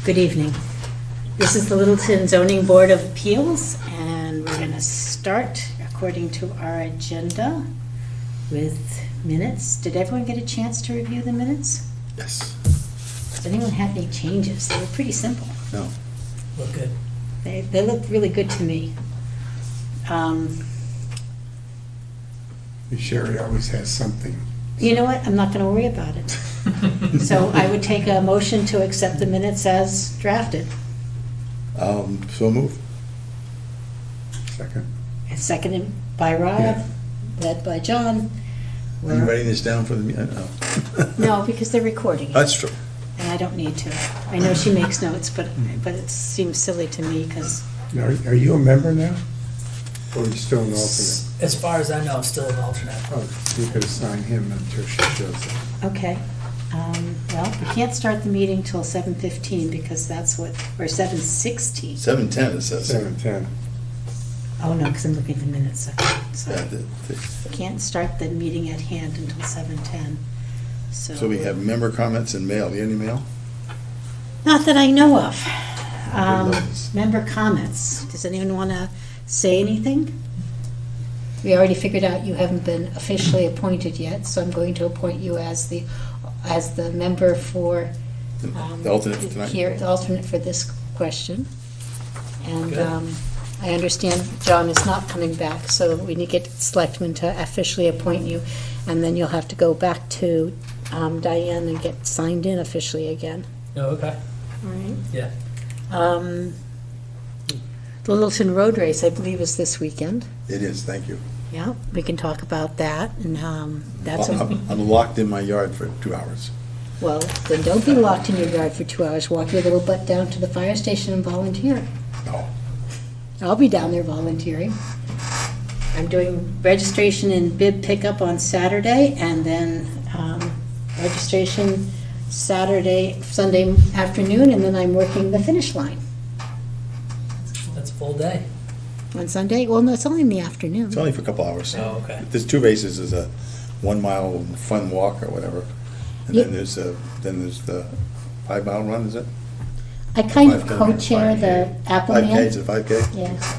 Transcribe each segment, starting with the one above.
Good evening. This is the Littleton Zoning Board of Appeals, and we're going to start according to our agenda with minutes. Did everyone get a chance to review the minutes? Yes. Does anyone have any changes? They were pretty simple. No. Look good. They looked really good to me. Sherry always has something. You know what? I'm not going to worry about it. So I would take a motion to accept the minutes as drafted. So move. Second. And seconded by Rob, Yeah. led by John. Are you writing this down for the meeting? No. No, because they're recording it, That's true. and I don't need to. I know she makes notes, but it seems silly to me because, Are you a member now? Or are you still an alternate? As far as I know, I'm still an alternate. Oh, you could assign him until she shows up. okay. Well, we can't start the meeting till 7:15 because that's what, or 7:16. 7:10 it says. 7:10. Oh, no, because I'm looking at the minutes. Okay, Yeah, so we can't start the meeting at hand until 7:10. So we have member comments and mail. You any mail? Not that I know of. love this. Member comments. Does anyone want to say anything? We already figured out you haven't been officially appointed yet, so I'm going to appoint you as the member for The alternate for tonight? here, the alternate for this question. And Good. I understand John is not coming back, so we need to get selectmen to officially appoint you, and then you'll have to go back to Diane and get signed in officially again. Oh, okay. All right. Yeah. The Littleton Road Race, I believe, is this weekend. It is, thank you. Yeah, we can talk about that, and that's, I'm locked in my yard for 2 hours. well, then don't be locked in your yard for 2 hours. Walk your little butt down to the fire station and volunteer. No. I'll be down there volunteering. I'm doing registration and bib pickup on Saturday, and then registration Sunday afternoon, and then I'm working the finish line That's a full day. on Sunday. Well, no, it's only in the afternoon. It's only for a couple hours. Oh, okay. There's 2 races. There's a 1 mile fun walk or whatever. And Yep. then there's the 5 mile run, is it? I kind of 5K. co-chair the 5K, is Appleman. it 5K? Yeah.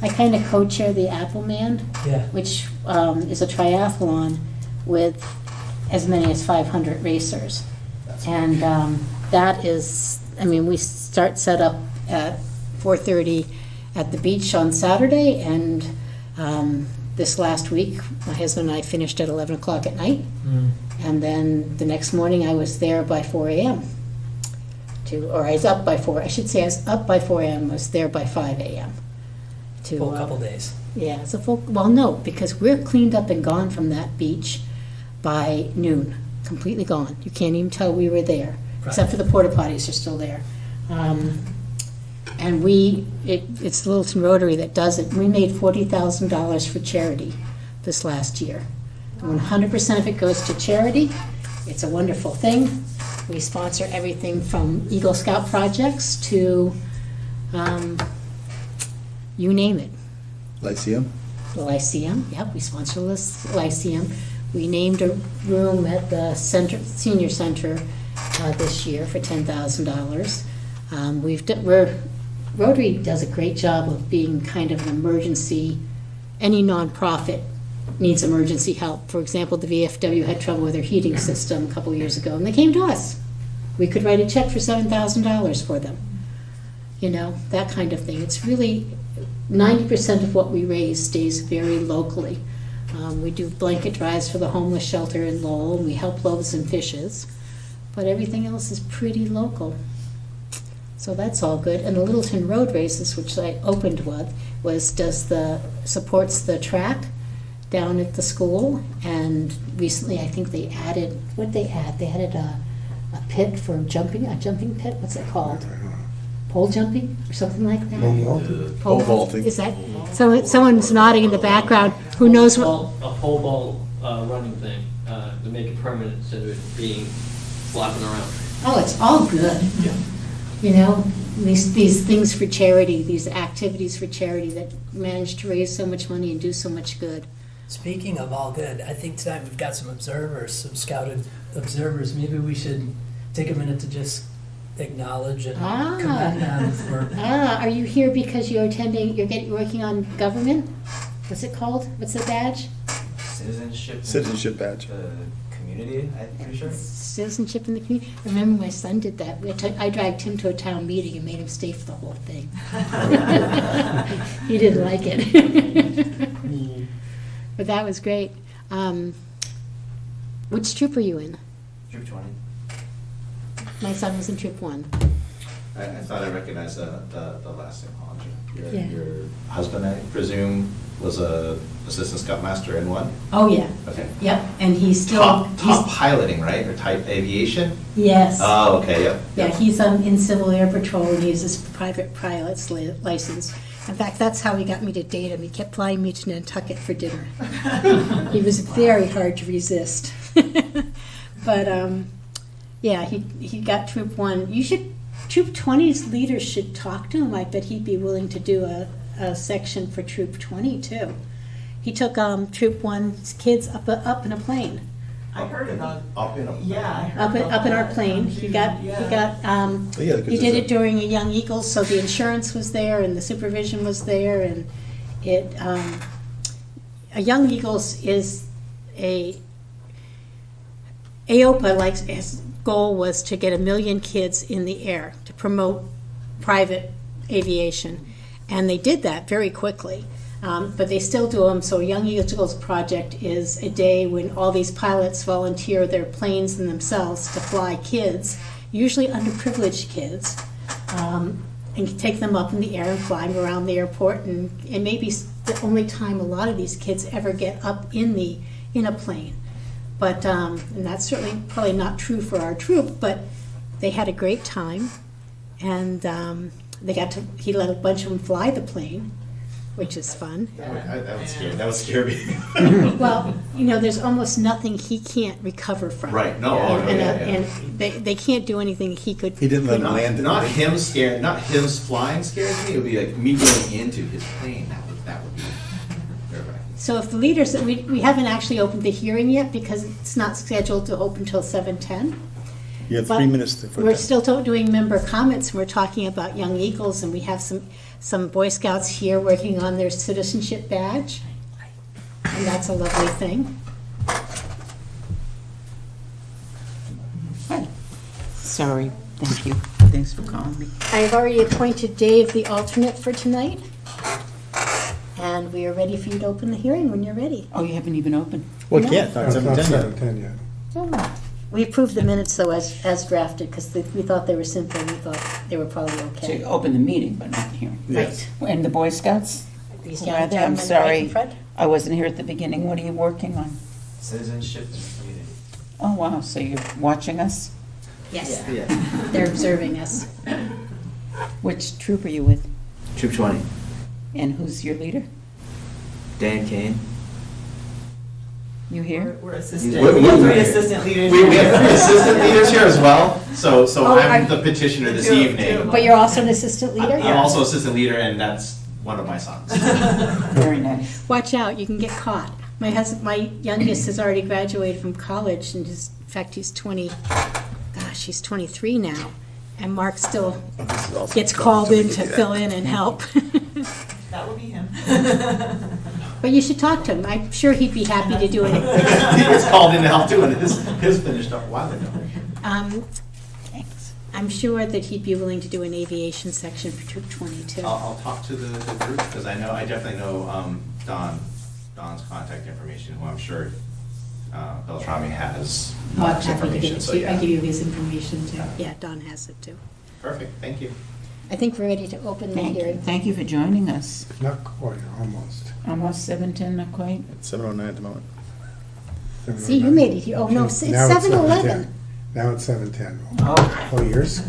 I kind of co-chair the Appleman, Yeah. which is a triathlon with as many as 500 racers. And that is, I mean, we set up at 4:30 at the beach on Saturday, and this last week, my husband and I finished at 11 o'clock at night, and then the next morning I was there by 4 a.m. Or I was up by 4, I should say I was up by 4 a.m., was there by 5 a.m. to, Full couple days. yeah, it's a full, well, no, because we're cleaned up and gone from that beach by noon, completely gone. You can't even tell we were there, except for the porta potties are still there. And it's the Littleton Rotary that does it. We made $40,000 for charity this last year. And 100% of it goes to charity. It's a wonderful thing. We sponsor everything from Eagle Scout projects to, you name it. Lyceum? The Lyceum, yep, we sponsor the Lyceum. We named a room at the senior center this year for $10,000. Rotary does a great job of being kind of an emergency, any nonprofit needs emergency help. For example, the VFW had trouble with their heating system a couple years ago, and they came to us. We could write a check for $7,000 for them. You know, that kind of thing. It's really, 90% of what we raise stays very locally. We do blanket drives for the homeless shelter in Lowell, and we help Loaves and Fishes, but everything else is pretty local. So that's all good. And the Littleton Road Races, which I opened with, supports the track down at the school, and recently I think they added, what'd they add? They added a pit for jumping, a jumping pit, what's it called? Pole jumping, or something like that? Pole vaulting. Is that, someone's nodding in the background, who knows what? A pole vault running thing to make it permanent instead of it being flopping around. Oh, it's all good. Yeah. You know, these things for charity, these activities for charity that manage to raise so much money and do so much good. Speaking of all good, I think tonight we've got some observers, some scouted observers. Maybe we should take a minute to just acknowledge and Ah. commend them for, Are you here because you're working on government? What's it called? What's the badge? Citizenship. Citizenship badge. The community, I'm pretty sure. Citizenship in the community. I remember my son did that. I dragged him to a town meeting and made him stay for the whole thing. He didn't like it. But that was great. Which troop are you in? Troop 20. My son was in troop 1. I thought I recognized the last name, Hollinger. Yeah. Your husband, I presume, was a assistant scoutmaster in one? Oh, yeah. Okay. Yep, and he's still. Top piloting, right? Or type aviation? Yes. Oh, okay, yep. Yeah, he's in Civil Air Patrol and he has his private pilot's license. In fact, that's how he got me to date him. He kept flying me to Nantucket for dinner. He was very hard to resist. But, yeah, he got Troop 1. Troop 20's leaders should talk to him. I bet he'd be willing to do a section for Troop 20 too. He took Troop 1's kids up in a plane. I heard it on. Up in a. Yeah, I heard Up in our about plane. that. He got Yeah, because he did it's it during a Young Eagles, so the insurance was there and the supervision was there, and it a Young Eagles is AOPA, like his goal was to get 1 million kids in the air to promote private aviation, and they did that very quickly. But they still do them. So Young Eagles Project is a day when all these pilots volunteer their planes and themselves to fly kids, usually underprivileged kids, and take them up in the air and fly them around the airport. And maybe the only time a lot of these kids ever get up in a plane. But and that's certainly probably not true for our troop. But they had a great time, and he let a bunch of them fly the plane, which is fun. That would scare me. Well, there's almost nothing he can't recover from. Right, no, And they can't do anything he could. He didn't let him Not, land it. not him scared, not him flying scares me. It would be like me going into his plane. That would be terrifying. So if the leaders, we haven't actually opened the hearing yet because it's not scheduled to open till 7:10. You have But 3 minutes for We're that. still doing member comments, and we're talking about Young Eagles, and we have some Boy Scouts here working on their citizenship badge, and that's a lovely thing. Sorry, thank you. Thanks for calling me. I've already appointed Dave the alternate for tonight, and we are ready for you to open the hearing when you're ready. Oh, you haven't even opened? Well, it can't, It's not not 7:10 yet. 7:10 yet. We approved the minutes, though, as drafted, because we thought they were simple, we thought they were probably So okay. you opened the meeting, but not the hearing. Yes. And the Boy Scouts? These Who young are they? gentlemen I'm right in sorry, front. I wasn't here at the beginning. What are you working on? Citizenship and community. Oh, wow, so you're watching us? Yes, Yeah. they're observing us. Which troop are you with? Troop 20. And who's your leader? Dan Kane. You here? We're assistant. We- we- We have 3 assistant leaders. We have 3 assistant leaders here as well. So Oh, I'm are- the petitioner this Two- evening. two. But you're also an assistant leader? I'm also assistant leader, and that's one of my sons. Very nice. Watch out, you can get caught. My youngest has already graduated from college, and in fact, he's 23 now. And Mark still gets called in to fill in and help. That would be him. But you should talk to him. I'm sure he'd be happy to do it. He gets called in to help too, and his finished up a while ago. Thanks. I'm sure that he'd be willing to do an aviation section for Troop 20 too. I'll talk to the group, because I definitely know Don's contact information, who I'm sure Beltrami has Oh, I'm his happy to give information, it so to you. I yeah. give you his information too. Yeah, Don has it too. Perfect, thank you. I think we're ready to open the Thank you. hearing. Thank you for joining us. Not quite, almost. Almost 7:10, not quite? It's 7:09 at the moment. See, you made it here. Oh, no, it's Now 7:11. Now it's 7:10. Oh, Oh, yours?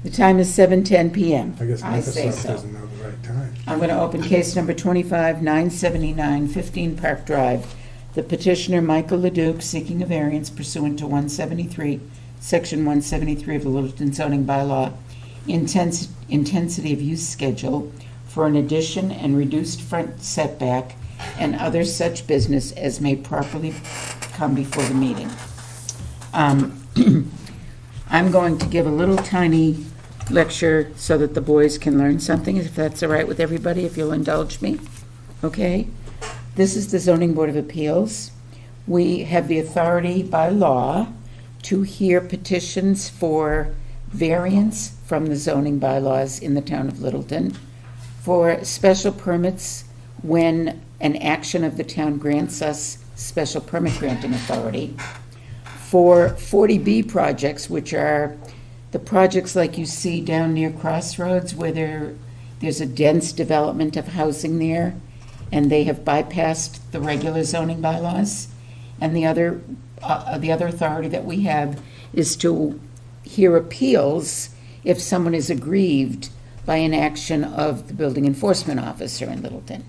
the time is 7:10 PM. I guess say Microsoft so. doesn't know the right time. I'm going to open case number 25-979, 15 Park Drive. The petitioner, Michael Leduc, seeking a variance pursuant to 173, Section 173 of the Littleton zoning bylaw, intensity of use schedule for an addition and reduced front setback and other such business as may properly come before the meeting. I'm going to give a little tiny lecture so that the boys can learn something, if that's all right with everybody, if you'll indulge me. Okay? This is the Zoning Board of Appeals. We have the authority by law to hear petitions for variance from the zoning bylaws in the town of Littleton, for special permits when an action of the town grants us special permit granting authority, for 40B projects, which are the projects like you see down near Crossroads where there's a dense development of housing there, and they have bypassed the regular zoning bylaws. And the other authority that we have is to hear appeals if someone is aggrieved by an action of the building enforcement officer in Littleton.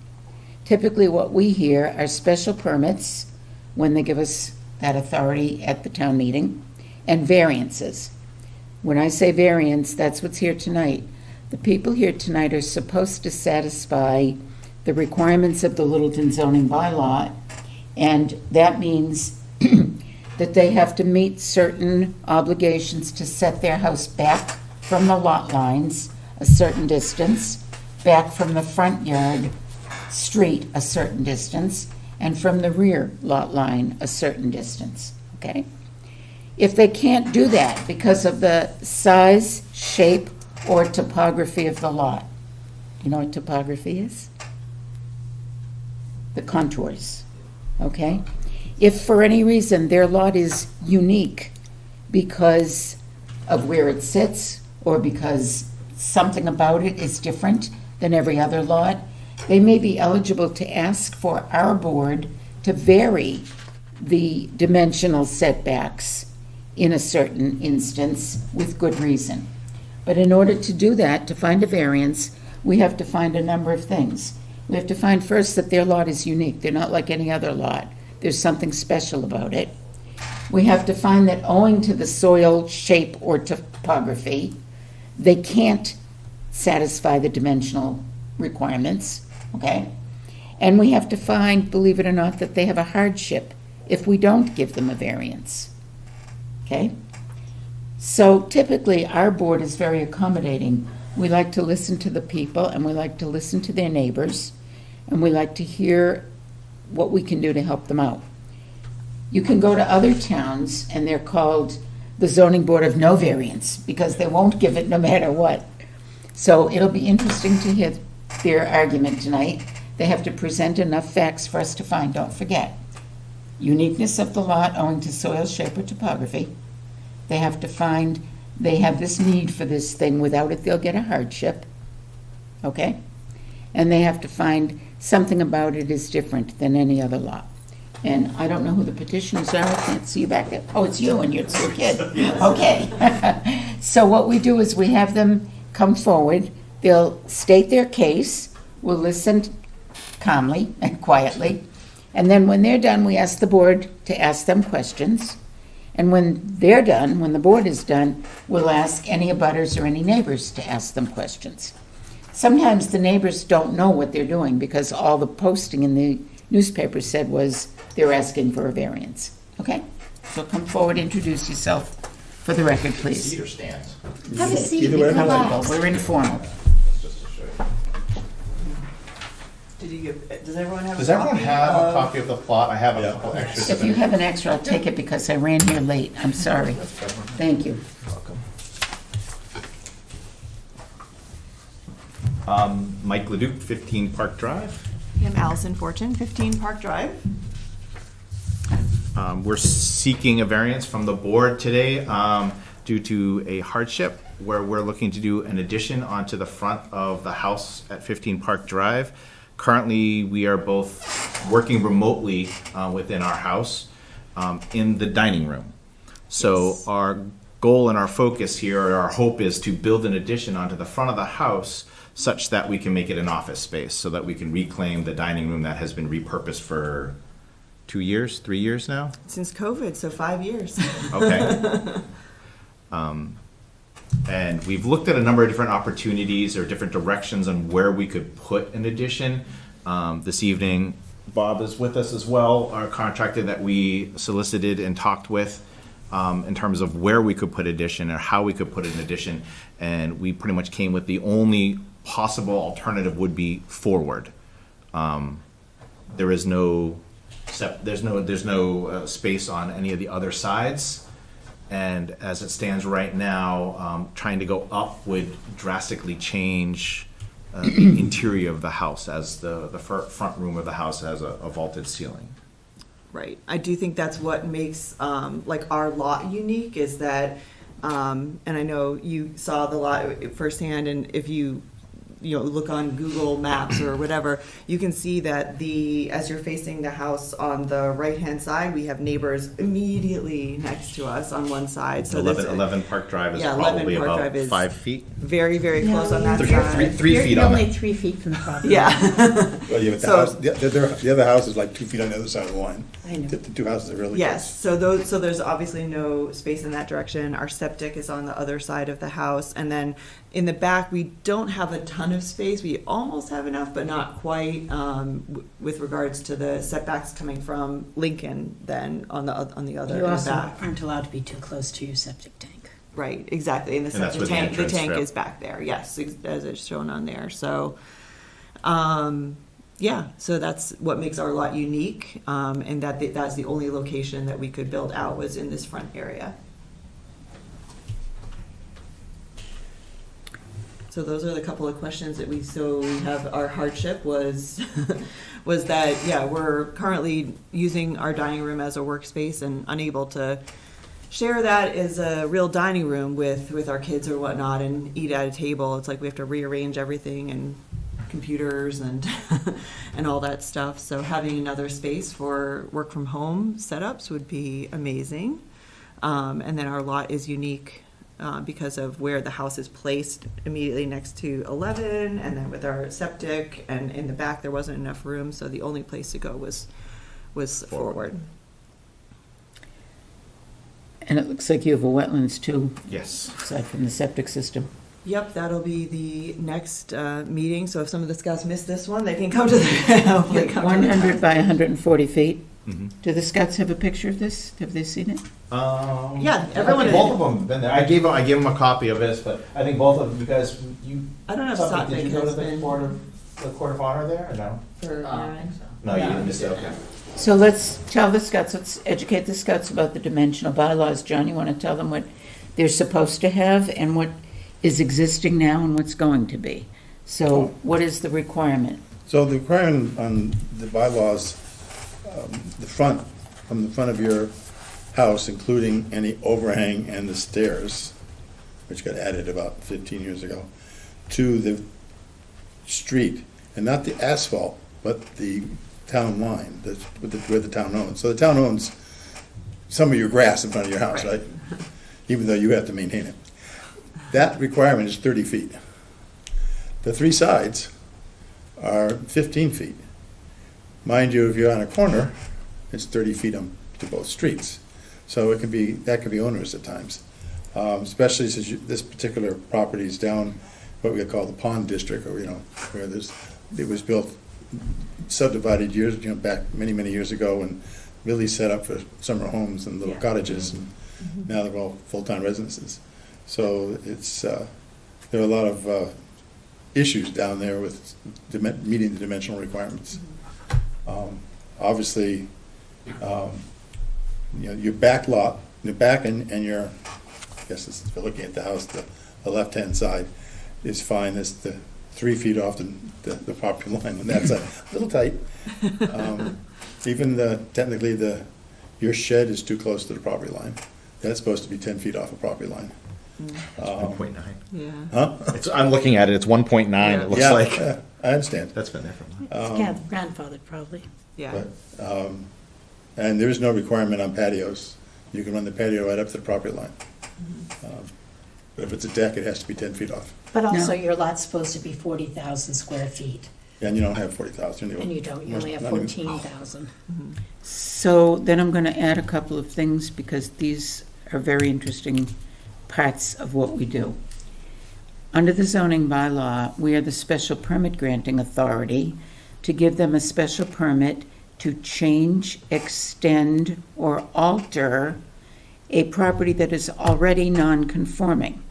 Typically what we hear are special permits when they give us that authority at the town meeting, and variances. When I say variance, that's what's here tonight. The people here tonight are supposed to satisfy the requirements of the Littleton zoning bylaw, and that means that they have to meet certain obligations to set their house back from the lot lines a certain distance, back from the front yard street a certain distance, and from the rear lot line a certain distance, okay? If they can't do that because of the size, shape, or topography of the lot, you know what topography is? The contours, okay? If for any reason their lot is unique because of where it sits or because something about it is different than every other lot, they may be eligible to ask for our board to vary the dimensional setbacks in a certain instance with good reason. But in order to do that, to find a variance, we have to find a number of things. We have to find first that their lot is unique. They're not like any other lot. There's something special about it. We have to find that owing to the soil, shape, or topography, they can't satisfy the dimensional requirements, okay? And we have to find, believe it or not, that they have a hardship if we don't give them a variance, okay? So typically, our board is very accommodating. We like to listen to the people, and we like to listen to their neighbors, and we like to hear what we can do to help them out. You can go to other towns, and they're called the Zoning Board of No Variance, because they won't give it no matter what. So it'll be interesting to hear their argument tonight. They have to present enough facts for us to find, don't forget, uniqueness of the lot owing to soil, shape, or topography. They have to find they have this need for this thing. Without it, they'll get a hardship, okay? And they have to find something about it is different than any other lot. And I don't know who the petitioners are. I can't see you back there. Oh, it's you and it's your kid. Okay. So what we do is we have them come forward. They'll state their case. We'll listen calmly and quietly. And then when they're done, we ask the board to ask them questions. And when they're done, when the board is done, we'll ask any abutters or any neighbors to ask them questions. Sometimes the neighbors don't know what they're doing because all the posting in the newspaper said was they're asking for a variance. Okay? So come forward, introduce yourself for the record, please. Seat or stands? Have a seat, Either way, relax. We're informal. Just to show you. Did you give, does everyone have Does a everyone copy? have a of- copy of the plot? I have a Yeah. couple extras. If you have an extra, I'll take it because I ran here late. I'm sorry. Thank you. Mike Leduc, 15 Park Drive. I'm Allison Fortune, 15 Park Drive. We're seeking a variance from the board today due to a hardship where we're looking to do an addition onto the front of the house at 15 Park Drive. Currently, we are both working remotely within our house in the dining room. So our goal and our focus here, or our hope, is to build an addition onto the front of the house such that we can make it an office space, so that we can reclaim the dining room that has been repurposed for 2 years, 3 years now. Since COVID, so 5 years. Okay. And we've looked at a number of different opportunities or different directions on where we could put an addition. This evening, Bob is with us as well, our contractor that we solicited and talked with. in terms of where we could put addition or how we could put an addition, and we pretty much came with the only possible alternative would be forward. There is no there's no space on any of the other sides, and as it stands right now, trying to go up would drastically change the interior of the house, as the front room of the house has a vaulted ceiling. Right. I do think that's what makes like our lot unique, is that, and I know you saw the lot firsthand, and if you look on Google Maps or whatever, you can see that as you're facing the house on the right-hand side, we have neighbors immediately next to us on one side. So 11 Park Drive is 11 probably Park about Drive is 5 feet. very, very close on that Three- side. three feet You're on only it. 3 feet from the property. Yeah. Well, yeah, but So- the other house is like 2 feet on the other side of the line. I know. The two houses are really Yes, so there's obviously no space in that direction. Our septic is on the other side of the house, and then in the back, we don't have a ton of space. We almost have enough, but not quite, with regards to the setbacks coming from Lincoln then on the other, You in the also back. aren't allowed to be too close to your septic tank. Right, exactly, and the And that's septic where the tank, the entrance tank strip- is back there, yes, as it's shown on there, so, yeah, so that's what makes our lot unique, and that's the only location that we could build out, was in this front area. So those are the couple of questions that we have. Our hardship was, was that, yeah, we're currently using our dining room as a workspace and unable to share that as a real dining room with our kids or whatnot and eat at a table. It's like we have to rearrange everything and computers and and all that stuff. So having another space for work from home setups would be amazing. And then our lot is unique because of where the house is placed immediately next to 11, and then with our septic, and in the back there wasn't enough room, so the only place to go was forward. And it looks like you have a wetlands too, Yes. aside from the septic system. Yep, that'll be the next meeting, so if some of the scouts missed this one, they can come to the, hopefully come to the 100 by 140 feet. Mhm. Do the scouts have a picture of this? Have they seen it? Yeah, everyone I think is- both of them have been there. I gave them a copy of this, but I think both of you guys, I don't know if did you Sophic go to has the been court of honor there or no? for, No, you didn't miss it, okay. So let's tell the scouts, let's educate the scouts about the dimensional bylaws. John, you want to tell them what they're supposed to have and what is existing now and what's going to be? So what is the requirement? So the requirement on the bylaws, from the front of your house, including any overhang and the stairs, which got added about 15 years ago, to the street, and not the asphalt, but the town line, where the town owns. So the town owns some of your grass in front of your house, right? Even though you have to maintain it. That requirement is 30 feet. The three sides are 15 feet. Mind you, if you're on a corner, it's 30 feet to both streets. So that can be onerous at times, especially since this particular property is down what we call the pond district, or where it was built, subdivided years, back many, many years ago, and really set up for summer homes and little cottages, and now they're all full-time residences. So there are a lot of issues down there with meeting the dimensional requirements. Obviously, your back lot, the back and your, I guess this is, if you're looking at the house, the left-hand side is fine. It's the 3 feet off the property line on that side. A little tight. Even technically your shed is too close to the property line. That's supposed to be 10 feet off the property line. It's 1.9. yeah. Huh? I'm looking at it, it's 1.9, it looks like. Yeah, I understand. That's been there for a while. It's grandfathered, probably. Yeah. But, and there is no requirement on patios. You can run the patio right up to the property line. But if it's a deck, it has to be 10 feet off. But also, No. your lot's supposed to be 40,000 square feet, And you don't have 40,000. and you don't, you only have Not even- 14,000. So then I'm going to add a couple of things because these are very interesting parts of what we do. Under the zoning bylaw, we are the special permit granting authority to give them a special permit to change, extend, or alter a property that is already non-conforming.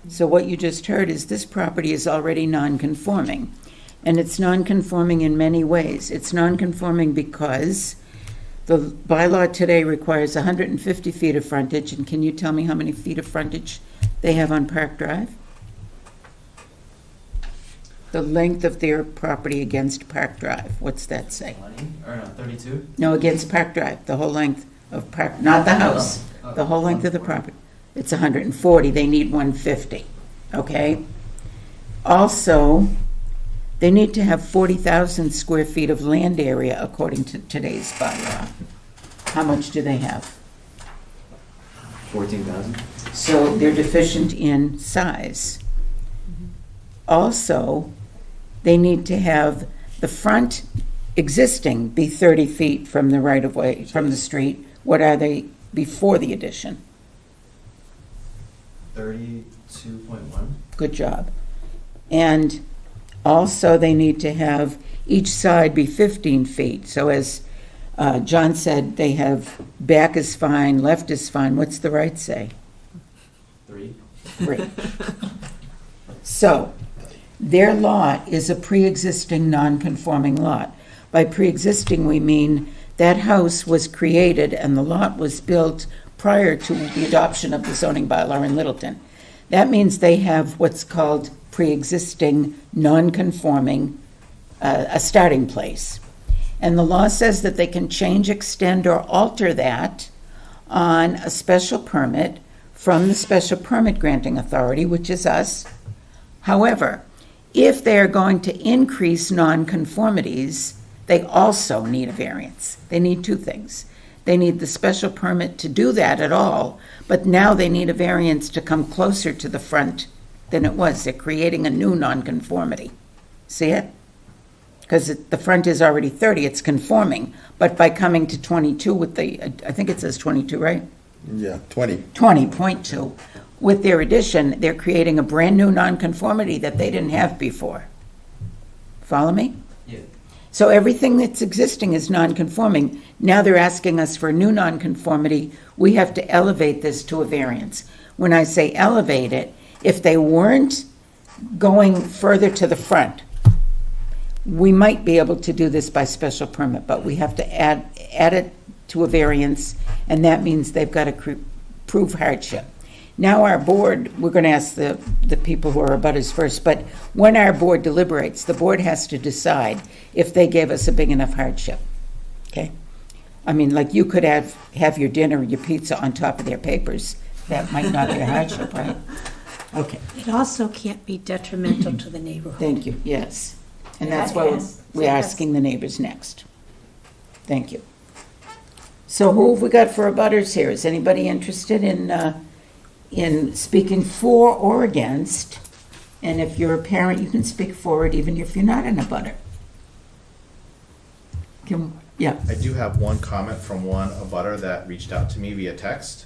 So what you just heard is this property is already non-conforming. And it's non-conforming in many ways. It's non-conforming because the bylaw today requires 150 feet of frontage, and can you tell me how many feet of frontage they have on Park Drive? The length of their property against Park Drive, what's that say? 20, or no, 32? No, against Park Drive, the whole length of Park, not the house, Oh, the whole length of the property. It's 140, they need 150, okay? Also, they need to have 40,000 square feet of land area according to today's bylaw. How much do they have? 14,000? So they're deficient in size. Also, they need to have the front existing be 30 feet from the right-of-way, from the street. What are they before the addition? 32.1? Good job. And also, they need to have each side be 15 feet. So as John said, they have back is fine, left is fine. What's the right say? 3? 3. So, their lot is a pre-existing non-conforming lot. By pre-existing, we mean that house was created and the lot was built prior to the adoption of the zoning bylaw in Littleton. That means they have what's called pre-existing non-conforming, a starting place. And the law says that they can change, extend, or alter that on a special permit from the special permit granting authority, which is us. However, if they are going to increase nonconformities, they also need a variance. They need two things. They need the special permit to do that at all, but now they need a variance to come closer to the front than it was. They're creating a new nonconformity. See it? Because the front is already 30, it's conforming, but by coming to 22 with the, I think it says 22, right? Yeah, 20. 20.2. With their addition, they're creating a brand-new nonconformity that they didn't have before. Follow me? Yeah. So everything that's existing is nonconforming. Now they're asking us for a new nonconformity. We have to elevate this to a variance. When I say elevate it, if they weren't going further to the front, we might be able to do this by special permit, but we have to add it to a variance, and that means they've got to prove hardship. Now our board, we're going to ask the people who are abutters first, but when our board deliberates, the board has to decide if they gave us a big enough hardship, okay? I mean, like you could have your dinner, your pizza on top of their papers. That might not be a hardship, right? Okay, It also can't be detrimental to the neighborhood. thank you, yes. And Yeah, that's why yes. we're Yes. asking the neighbors next. Thank you. So who have we got for abutters here? Is anybody interested in speaking for or against? And if you're a parent, you can speak for it even if you're not an abutter. Yeah, I do have one comment from one abutter that reached out to me via text.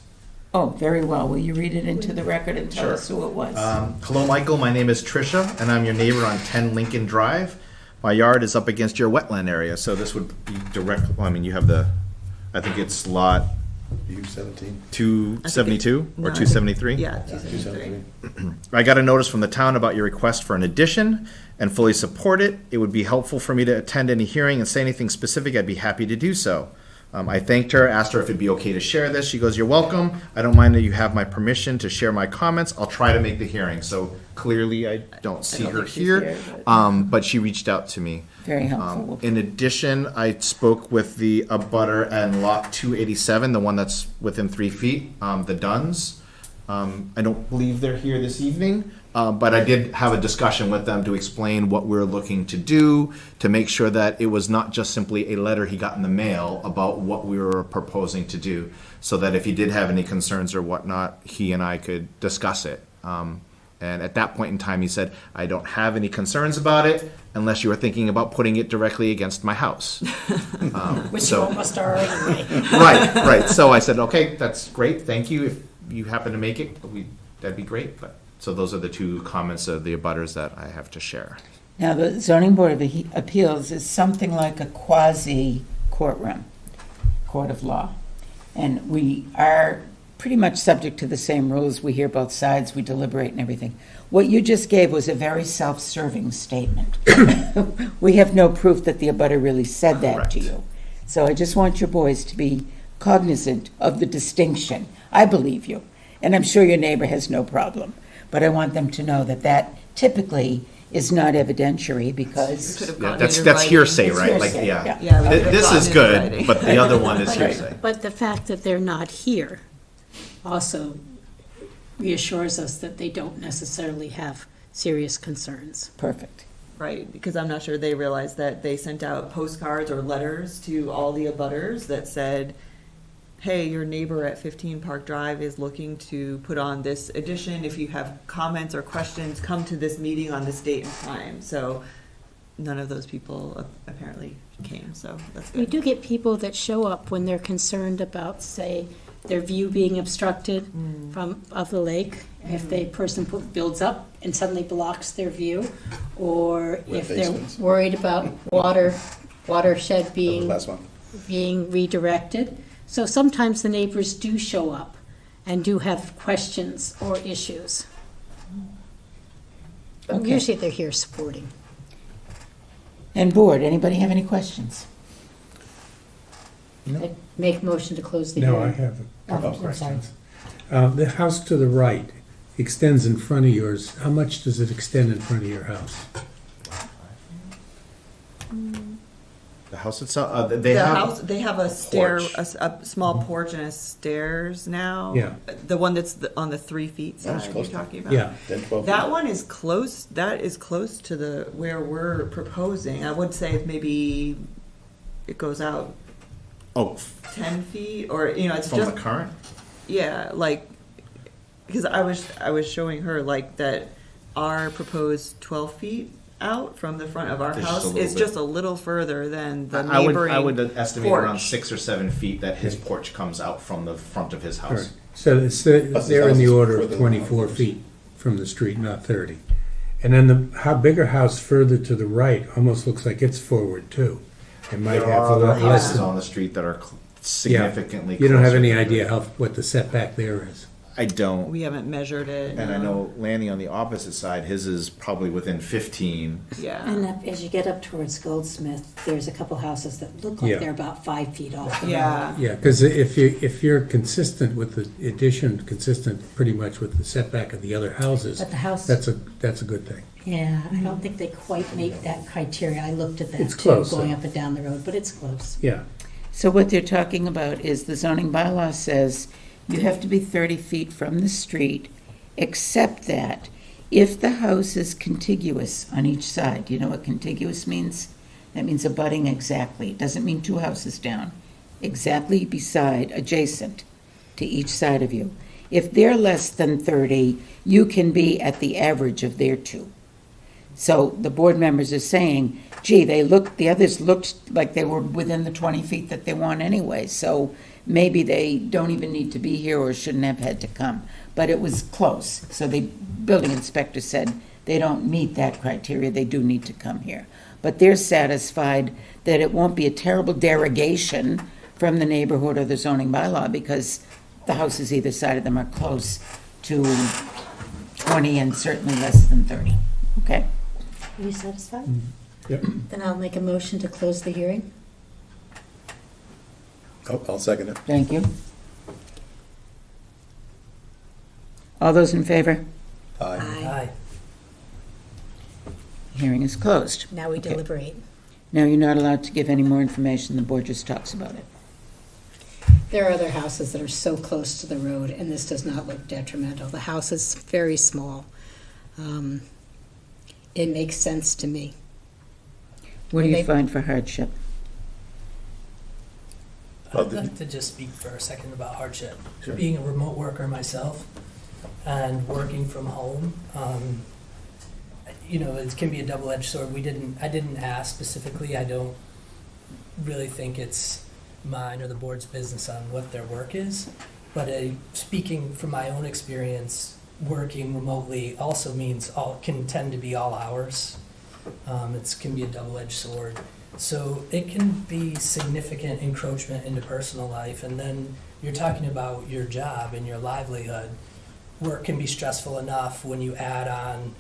oh, very well. Will you read it into the record and tell Sure. us who it was? Hello, Michael. My name is Tricia, and I'm your neighbor on 10 Lincoln Drive. My yard is up against your wetland area, so this would be direct, well, I mean, you have the, I think it's lot U17. 272 No, or I think- 273? Yeah, 273. 273. I got a notice from the town about your request for an addition and fully support it. It would be helpful for me to attend any hearing and say anything specific. I'd be happy to do so. I thanked her, asked her if it'd be okay to share this. She goes, "You're welcome. I don't mind that you have my permission to share my comments. I'll try to make the hearing." So clearly, I don't see don't her think she's here, here, but she reached out to me. Very helpful. In addition, I spoke with the abutter and lot 287, the one that's within 3 feet, the Duns. I don't believe they're here this evening, but I did have a discussion with them to explain what we're looking to do, to make sure that it was not just simply a letter he got in the mail about what we were proposing to do, so that if he did have any concerns or whatnot, he and I could discuss it. And at that point in time, he said, "I don't have any concerns about it unless you were thinking about putting it directly against my house." Which you so- almost are anyway. Right. So I said, "Okay, that's great. Thank you. If you happen to make it, that'd be great." But so those are the two comments of the abutters that I have to share. Now, the zoning board of appeals is something like a quasi courtroom, court of law. And our pretty much subject to the same rules. We hear both sides, we deliberate and everything. What you just gave was a very self-serving statement. We have no proof that the abutter really said that to Correct. you. So I just want your boys to be cognizant of the distinction. I believe you, and I'm sure your neighbor has no problem. But I want them to know that that typically is not evidentiary because, Could have Yeah, gotten that's it in that's writing. hearsay, It's right? Like, hearsay, yeah. yeah. Yeah, we could have This gotten is it in good, writing. but the other one is hearsay. But the fact that they're not here also reassures us that they don't necessarily have serious concerns. perfect. Right, because I'm not sure they realized that they sent out postcards or letters to all the abutters that said, hey, your neighbor at 15 Park Drive is looking to put on this addition. If you have comments or questions, come to this meeting on this date and time. So none of those people apparently came, so that's We good. do get people that show up when they're concerned about, say, their view being obstructed of the lake. If the person builds up and suddenly blocks their view, or Wet if they're basements. worried about watershed That was being last month. redirected. So sometimes the neighbors do show up and do have questions or issues. But Okay. usually they're here supporting. And board, anybody have any questions? I make motion to close the hearing. No, I have a couple Oh, I'm sorry. questions. The house to the right extends in front of yours. How much does it extend in front of your house? The house itself, they The have. house, they have a stair, porch. a small porch and a stairs now. Yeah. The one that's on the 3 feet That was side you're close to- talking about. Yeah, 10, 12 That feet. one is close, that is close to the, where we're proposing. I would say maybe it goes out Oh, 10 feet, or, you know, it's from the just, current? yeah, like, because I was showing her, like, that our proposed 12 feet out from the front of our It's just a house little is bit. just a little further than the I neighboring would estimate around porch. 6 or 7 feet that his porch comes out from the front of his all house. right. So it's, Plus they're his in the house is order further of than 24 ours. feet from the street, not 30. And then the bigger house further to the right almost looks like it's forward too. It might There have are a other lot less houses than. on the street that are Yeah. significantly You don't have closer any to idea the- how, what the setback there is. I don't. We haven't measured it. And I no. know Lanny on the opposite side, his is probably within 15. Yeah. And as you get up towards Goldsmith, there's a couple houses that look Yeah. like they're about 5 feet off. the road. Yeah. Yeah, because if you're consistent with the addition, consistent pretty much with the setback of the other houses, But the house, that's a good thing. yeah, I don't think they quite make that criteria. I looked at that It's too, close, going though. up and down the road, but it's close. Yeah, So what they're talking about is the zoning bylaw says you have to be 30 feet from the street, except that if the house is contiguous on each side, you know what contiguous means? That means abutting exactly. It doesn't mean two houses down. Exactly beside, adjacent to each side of you. If they're less than 30, you can be at the average of their two. So the board members are saying, gee, the others looked like they were within the 20 feet that they want anyway, so maybe they don't even need to be here or shouldn't have had to come. But it was close, so the building inspector said they don't meet that criteria, they do need to come here. But they're satisfied that it won't be a terrible derogation from the neighborhood or the zoning bylaw because the houses either side of them are close to 20 and certainly less than 30. Okay? Are you satisfied? yep. Then I'll make a motion to close the hearing. Oh, I'll second it. Thank you. All those in favor? Aye. Aye. Hearing is closed. Now we Okay. deliberate. Now, you're not allowed to give any more information, the board just talks about it. There are other houses that are so close to the road, and this does not look detrimental. The house is very small. It makes sense to me. What do you They- find for hardship? I'd like to just speak for a second about hardship. Being a remote worker myself and working from home, you know, it can be a double-edged sword. I didn't ask specifically. I don't really think it's mine or the board's business on what their work is. But speaking from my own experience, working remotely also means can tend to be all hours. It can be a double-edged sword. So it can be significant encroachment into personal life, and then you're talking about your job and your livelihood. Work can be stressful enough when you add on,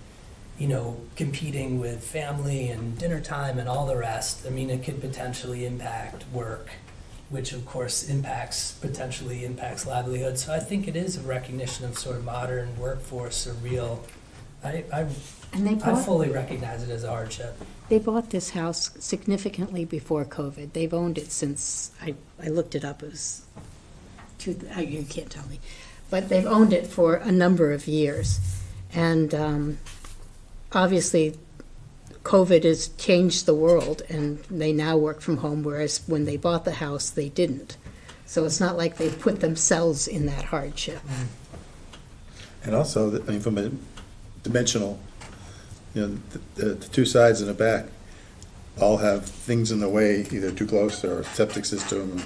competing with family and dinner time and all the rest. I mean, it could potentially impact work, which of course potentially impacts livelihood. So I think it is a recognition of sort of modern workforce, a real, And they I bought, fully recognize it as a hardship. they bought this house significantly before COVID. They've owned it since, I looked it up, it was, you can't tell me. But they've owned it for a number of years. And obviously, COVID has changed the world, and they now work from home, whereas when they bought the house, they didn't. So it's not like they put themselves in that hardship. And also, from a dimensional, the two sides and the back all have things in the way, either too close or septic system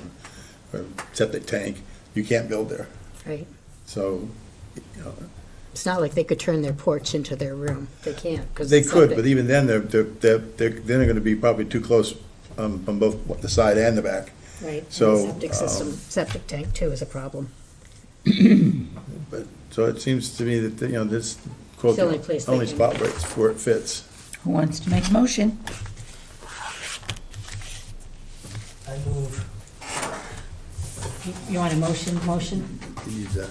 or septic tank. You can't build there. Right? So, It's not like they could turn their porch into their room. They can't, because they could, but even then, they're going to be probably too close from both the side and the back. Right, and So, the septic system, septic tank too is a problem. But, so it seems to me that, this quote, It's the only place they only can- spot where it fits. Who wants to make a motion? I move, You want a motion? He needs that.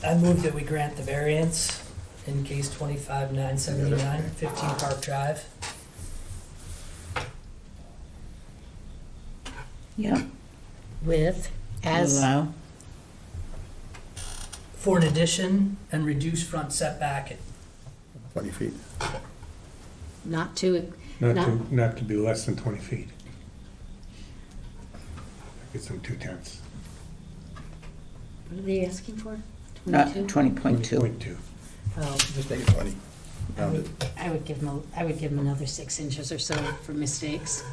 I move that we grant the variance in case 25-979, 15 Park Drive. Yeah. With, as, Allow. For an addition and reduced front setback. 20 feet. not to, Not to be less than 20 feet. Get some 2/10. what are they asking for? Not 22? 20.2. 20.2. Oh, Just make it 20. I Round would, it. I would give them another 6 inches or so for mistakes.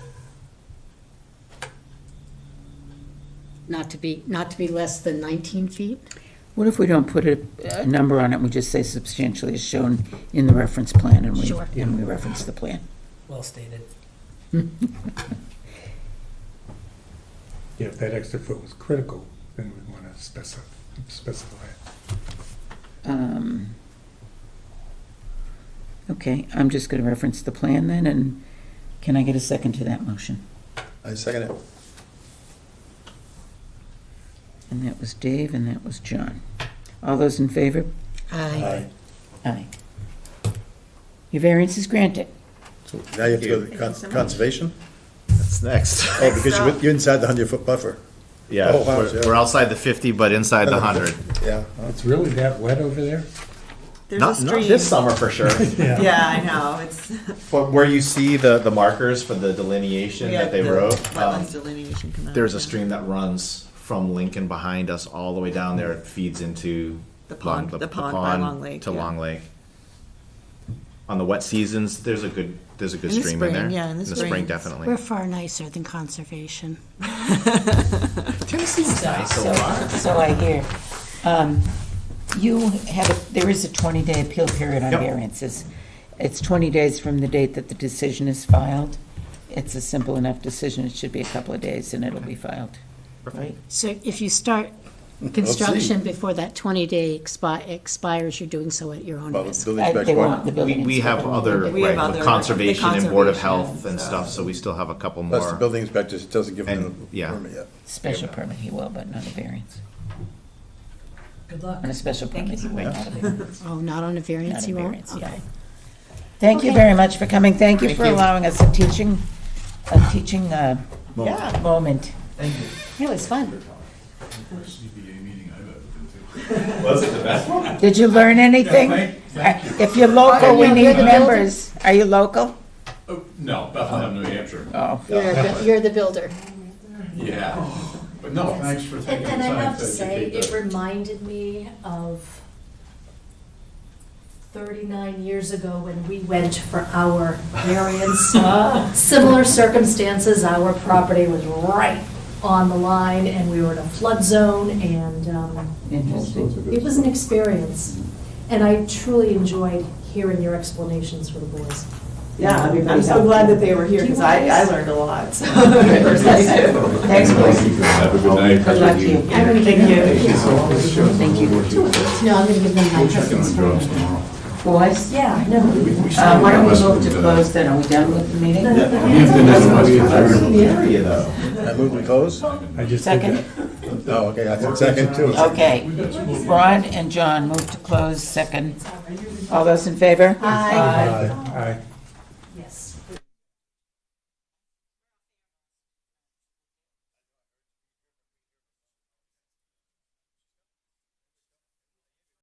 Not to be less than 19 feet? What if we don't put a number on it, we just say substantially as shown in the reference plan, and Sure. we reference the plan? Well stated. Yeah, if that extra foot was critical, then we'd want to specify it. Okay, I'm just going to reference the plan then, and can I get a second to that motion? I second it. And that was Dave, and that was John. All those in favor? Aye. Aye. Your variance is granted. So now you have to go to Thank you so much. conservation? That's next. Oh, because you're inside the 100-foot buffer. Yeah, Oh, wow, yeah. we're outside the 50, but inside the 100. Yeah. It's really that wet over there? There's Not a stream. this summer for sure. Yeah, I know, it's. But where you see the markers for the delineation we that had they the wrote, Wetlands delineation come out. there's a stream that runs from Lincoln behind us all the way down there. It feeds into The pond by Long Lake, to yeah. Long Lake. On the wet seasons, there's a good the stream in spring, there. yeah, in the spring springs. definitely. We're far nicer than conservation. Tennessee's nice so far. So I hear. There is a 20-day appeal period on Yep. variances. It's 20 days from the date that the decision is filed. It's a simple enough decision. It should be a couple of days, and it'll be filed. Right? So if you start construction before that 20-day expires, you're doing so at your own Well, the risk. building They inspector want won't. the building We have inspector. other, We have right, other- with conservation the and Board of conservation, Health and so- stuff, so we still have a couple Plus, the more. building inspector doesn't give them And, a yeah. permit yet. Special permit, he will, but not a variance. Good luck. On a special permit, he will, not a variance. Oh, not on a variance, Not a you won't? variance, yeah. Okay. Thank you Okay. very much for coming. Thank you Thank for you. allowing us a teaching moment. It was fun. Was it the best one? Did you learn anything? If you're local, we need members. Are you local? No, Bethlehem, New Hampshire. Oh. You're the builder. Yeah. But no, thanks for taking the And I time have to to say, educate it the. reminded me of 39 years ago when we went for our variance. Similar circumstances, our property was right on the line, and we were in a flood zone, and Interesting. it was an experience. And I truly enjoyed hearing your explanations for the boys. Yeah, I'm so glad that they were here, because I learned a lot, so. Personally too. Thanks, boys. Have a good night. Good luck to you. I'm gonna give them, Thank you. no, I'm gonna give them my husband's phone number. Boys, Yeah, no. why don't we move to close then? Are we done with the meeting? Area though. I move to close? I just did Second? that. Oh, okay, I said second too. Okay. Rod and John move to close, second. All those in favor? Aye. Aye.